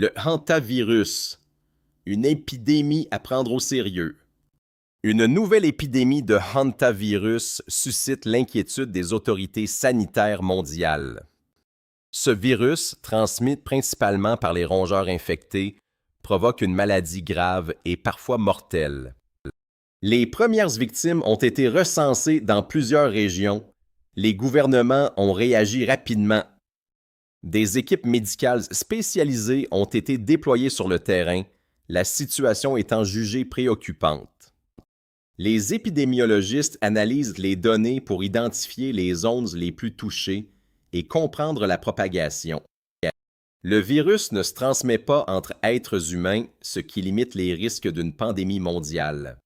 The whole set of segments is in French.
Le hantavirus, une épidémie à prendre au sérieux. Une nouvelle épidémie de hantavirus suscite l'inquiétude des autorités sanitaires mondiales. Ce virus, transmis principalement par les rongeurs infectés, provoque une maladie grave et parfois mortelle. Les premières victimes ont été recensées dans plusieurs régions. Les gouvernements ont réagi rapidement. Des équipes médicales spécialisées ont été déployées sur le terrain, la situation étant jugée préoccupante. Les épidémiologistes analysent les données pour identifier les zones les plus touchées et comprendre la propagation. Le virus ne se transmet pas entre êtres humains, ce qui limite les risques d'une pandémie mondiale.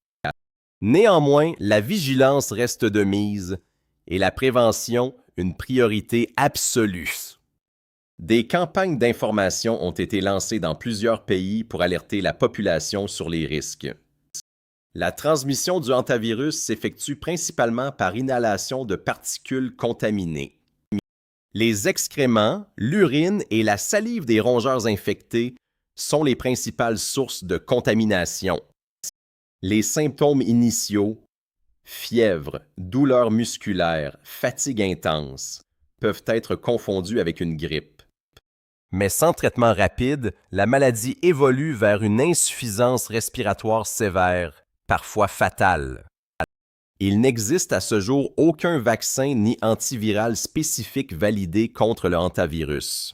Néanmoins, la vigilance reste de mise et la prévention une priorité absolue. Des campagnes d'information ont été lancées dans plusieurs pays pour alerter la population sur les risques. La transmission du hantavirus s'effectue principalement par inhalation de particules contaminées. Les excréments, l'urine et la salive des rongeurs infectés sont les principales sources de contamination. Les symptômes initiaux, fièvre, douleurs musculaires, fatigue intense, peuvent être confondus avec une grippe. Mais sans traitement rapide, la maladie évolue vers une insuffisance respiratoire sévère, parfois fatale. Il n'existe à ce jour aucun vaccin ni antiviral spécifique validé contre le hantavirus.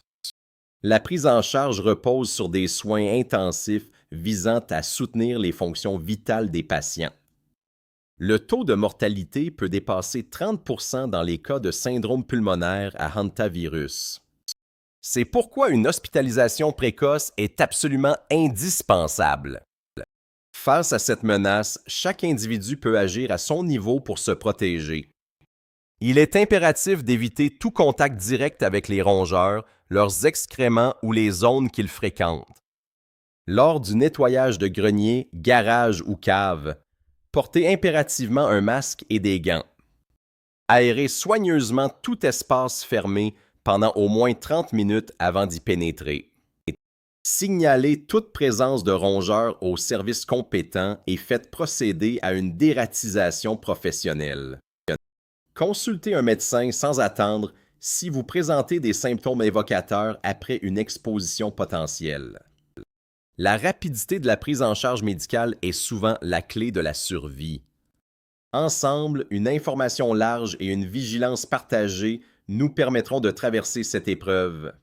La prise en charge repose sur des soins intensifs visant à soutenir les fonctions vitales des patients. Le taux de mortalité peut dépasser 30% dans les cas de syndrome pulmonaire à hantavirus. C'est pourquoi une hospitalisation précoce est absolument indispensable. Face à cette menace, chaque individu peut agir à son niveau pour se protéger. Il est impératif d'éviter tout contact direct avec les rongeurs, leurs excréments ou les zones qu'ils fréquentent. Lors du nettoyage de greniers, garages ou caves, portez impérativement un masque et des gants. Aérez soigneusement tout espace fermé pendant au moins 30 minutes avant d'y pénétrer. Signalez toute présence de rongeurs aux services compétents et faites procéder à une dératisation professionnelle. Consultez un médecin sans attendre si vous présentez des symptômes évocateurs après une exposition potentielle. La rapidité de la prise en charge médicale est souvent la clé de la survie. Ensemble, une information large et une vigilance partagée nous permettront de traverser cette épreuve.